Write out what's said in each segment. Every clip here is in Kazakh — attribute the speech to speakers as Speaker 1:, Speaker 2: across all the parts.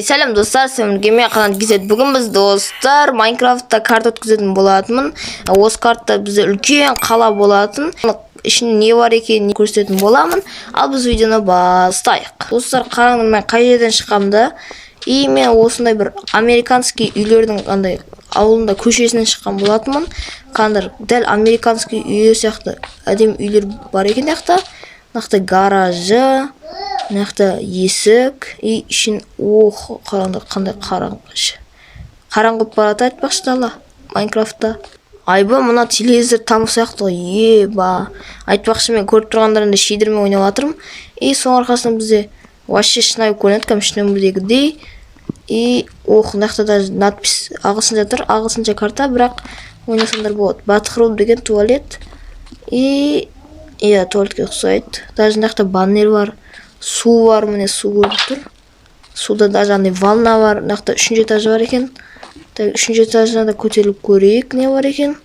Speaker 1: Сәлем достар, мен Қанат Гизет. Бүгін біз достар Майнкрафтта карта өткізетін болатынмын. Осы картта бізде үлкен қала болатын. Ішінде не бар екенін көрсететін боламын. Ал біз видеоны бастайық. Достар, қараңыз, мен қай жерден шыққанымды. И мен осындай бір американский үйлердің қандай ауылында көшесінен шыққан болатынмын. Қандай дәл американский үйлер сияқты әдемі үйлер бар екен жақта. Нақты гаражы, нақты есік, и ішін қараңғы, қандай қараңғы барады айтпақшы дала Майнкрафтта. Айба, мына телевизор там сияқты ғой, еба. Айтпақшы, мен көріп тұрғандарында шидірмен ойнап жатырмын. И соның арқасында бізде вообще шынайы көрінеді, кәмшін өмірдегідей. И нақты даже надпись ағылшынша тұр, ағылшынша карта, бірақ ойнасаңдар болады. Батхрум деген туалет. И туалетке ұқсайды. Даже нақты баннер бар, су бар, міне су көріп тұр. Суда даже андай ванна бар, нақты 3-ші этажы бар екен. 3-ші этажына да көтеріліп көрейік, не бар екен.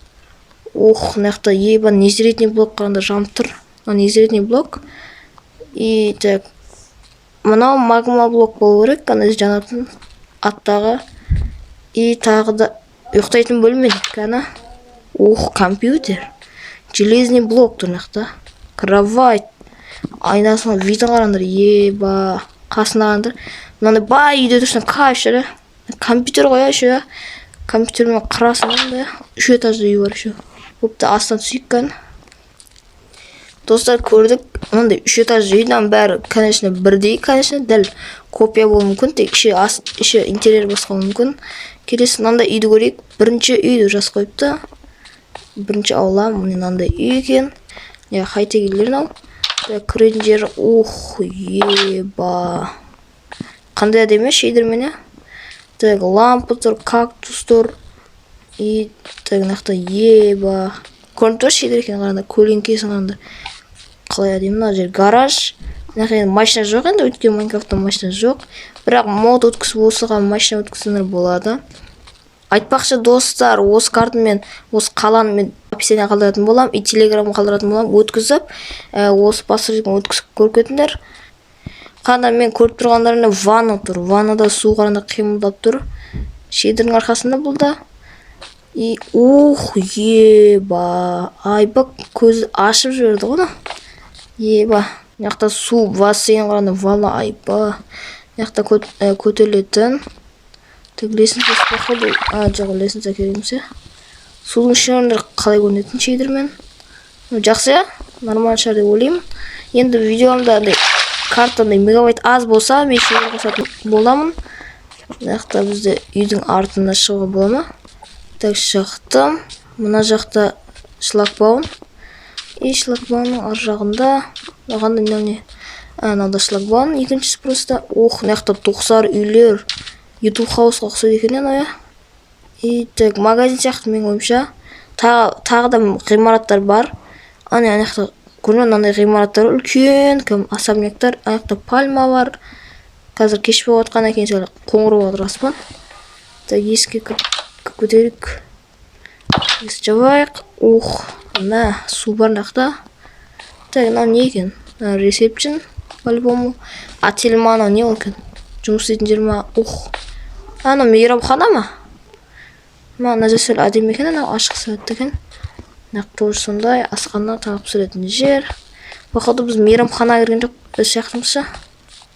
Speaker 1: Нақты еба незіретний блок қаранда жанып тұр. Незіретний блок. И так, мынау магма блок болу керек, қандай жанатын аттағы. И тағы да ұйықтайтын бөлме дейді, компьютер. Железный блок тұр нақты. Кровать. Айнасына видео қараңдар, еба. Қасына қараңдар. Мынандай бай үйде тұрсын кайф, компьютер қоя еще. Компьютермен қарасын, 3 этажды үй бар еще. Көпті астан түсейік. Достар, көрдік, мынандай 3 этажды үйдің бәрі, конечно, бірдей, конечно, дәл копия болу мүмкін, тек іші интерьер басқа мүмкін. Келесі мынандай үйді көрейік. Бірінші үйді жас қойыпты. Бірінші аула, мынандай үй екен. Хай-тегілерін ал. Кіретін жері, еба. Қандай әдемі шейдермене. Лампы тұр, кактус тұр. И нақты еба. Көрініп тұр шейдер екен қаранда, көлеңкесін қаранда. Қалай әдемі, жер гараж. Машина жоқ енді, өткен Майнкрафтта машина жоқ. Бірақ мод өткісі болсыға машина өткісінер болады. Айтпақшы достар, осы картын мен, осы қаланы мен описание қалдыратын болам, и телеграмы қалдыратын болам, өткізіп, осы басырдың өткізіп көріп кетіңдер. Қанда мен көріп тұрғандарында ванна тұр. Ваннада су қаранда қимылдап тұр. Шейдердің арқасында бұлда. И еба. Айба көзі ашып жіберді ғана. Еба. Яқта су бассейн қаранда ванна, айба. Яқта көтерілетін. Лесінсе спақылды. Жоқ, лесінсе керемсе. Судың шырындыр қалай көрінетін шейдермен. Жақсы, нормал шығар деп ойлаймын. Енді видеомда картандай мегабайт аз болса, мен шейдер қосатын боламын. Яқта бізде үйдің артында шығуға болама. Так, шықтым. Мына жақта шлагбаун. И шлагбаунның ар жағында. Оғанда не? Нада шлагбаун. Екіншісі просто. Яқта 90 үйлер. YouTube хаусқа ұқсайды екен, И так, магазин сияқты мен ойымша. Тағы да ғимараттар бар. Аяқта көрінен андай ғимараттар үлкен, особняктар. Аяқта пальма бар. Қазір кеш болып отқан екен, қоңырау отыр аспан. Так, еске көтерік. Есі жабайық. Су бар нақта. Так, не екен? Ресепшн, по-любому. Ательмана не ол екен? Жұмыс істейтін жер ма? Мейрамхана ма? Мына жер әдемі екен, ашық сәтті екен. Тоже сондай, асқаннан тағып сүретін жер. Походу біз мейрамхана кірген жоқ, біз сияқтымызша.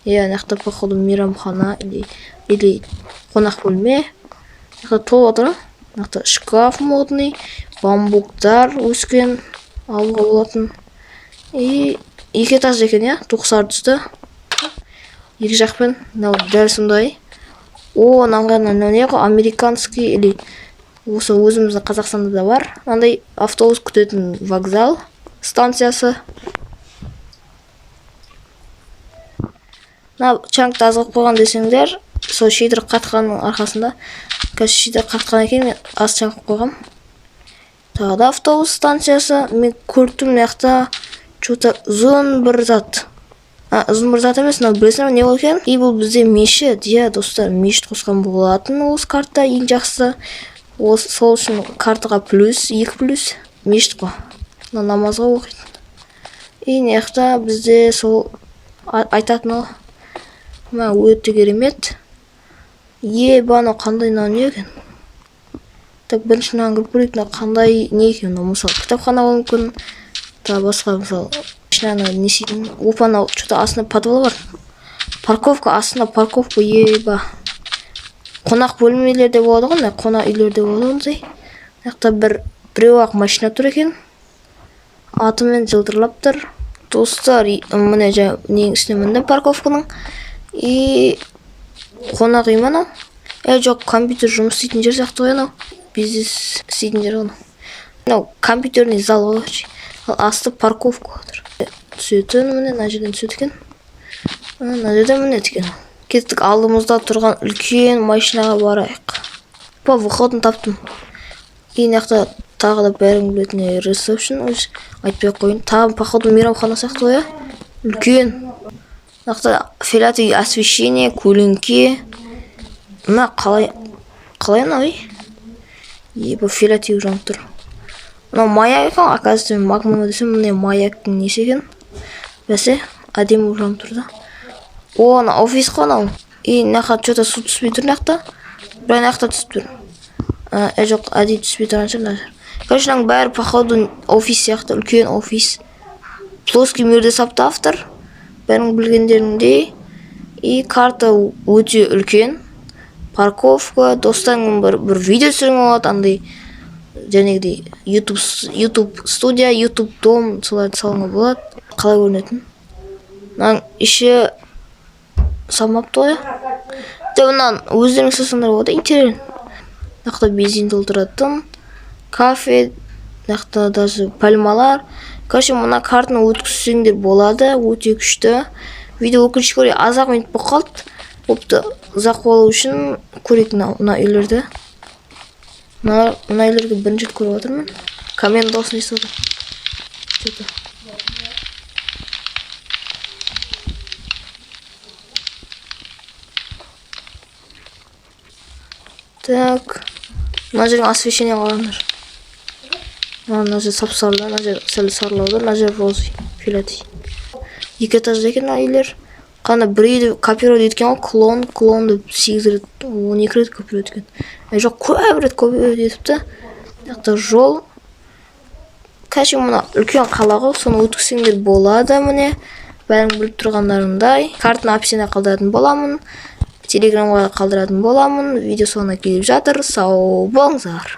Speaker 1: Нақта походу мейрамхана или қонақ бөлме. Нақта толы отыр. Нақта шкаф модный, бамбуктар өскен, алуға болатын. И 2 этаж екен, 90 түсті. Екі жақпен, дәл сондай. Не ғой, американский, или осы өзіміздің Қазақстанда да бар. Андай автобус күтетін вокзал станциясы. Чаңқты азғып қойған десеңдер, сол шейдер қатқанның арқасында. Қазір шейдер қатқан екен, мен аз чаңқып қойғам. Тағы да автобус станциясы. Мен көрттім яқта что-то ұзын бір зат. Ұзын бір зат емес, білесіңдер не ол екен? И бұл бізде мешіт, достар, мешіт қосқан болатын осы картта ең жақсы. Сол үшін картаға плюс, 2 плюс мешіт қой. Намазға оқиды. И неқта бізде сол айтатын ол. Өте керемет. Ебаны қандай не екен? Так біріншіден кіріп көрейік, қандай не екен? Мысалы, кітапхана болуы мүмкін, та басқа мысалы, ішінен не істейтін? Опа, анау что-то астында подвал бар. Парковка, астында парковка, еба. Қонақ бөлмелерде болады ғой, қонақ үйлерде болады ондай. Мынақта біреу-ақ машина тұр екен. Атымен жылтырлап тұр. Достар, міне нең үстіне міне парковканың. И қонақ үй мынау. Жоқ, компьютер жұмыс істейтін жер сияқты ғой анау. Бизнес істейтін жер ғой. Мынау компьютерный зал ғой. Ал асты парковка отыр. Түсетін міне мына жерден түседі екен. Мына жерде міне екен. Кеттік, алдымызда тұрған үлкен машинаға барайық. По выходын таптым. И мынақта тағы да бәрін білетін ресепшн, айтпай қойын. Тағы походу мейрамхана сияқты ғой. Үлкен. Мынақта фиолетовый освещение, көлеңке. Мына қалай анау? Еба фиолетовый жанып тұр. Мынау маяк екен, оказывается мен магмама десем, міне маяктың несі екен. Бәсе, әдемі жанып тұр да. О, ана офис қой анау. И мынақа что-то су түспей тұр мынақта. Бірақ мынақта түсіп тұр. Жоқ, әдейі түспей тұрған шығар. Короче, мынаның бәрі походу офис сияқты, үлкен офис. Плоский мөрде сапты автор. Бәрің білгендеріңдей. И карта өте үлкен. Парковка, достарың бір видео түсірген болады, андай жәнегідей YouTube студия, YouTube дом, соларды салуға болады. Қалай көрінетін? Мынаның іші салмапты ғой. Мынаны өздерің сасыңдар болады, интерьер. Мынақта бензин толтыратын, кафе, мынақта даже пальмалар. Короче, мына картаны өткізсеңдер болады, өте күшті. Видео өкінішке орай аз-ақ минут болып қалды. Бопты, ұзақ болу үшін көрейік мына үйлерді. Мына үйлерге бірінші рет көріп отырмын. Коммент дауысын естіп отырмын. Так, мына жердің освещение қалғандар. Мына жер сап-сары, мына жер сәл сарылауда, мына жер розовый, фиолетовый. Екі этажды екен үйлер. Қана бір үйді копировать еткен ғой, клонды 8 рет, 12 рет копировать еткен. Жоқ, көп рет копировать етіпті. Мынақта жол. Кәші мына үлкен қала ғой, соны өткізсеңдер болады міне. Бәрің біліп тұрғандарыңдай. Картаны описание қалдыратын боламын. Телеграмға қалдыратын боламын. Видео соңына келіп жатыр. Сау болыңыздар.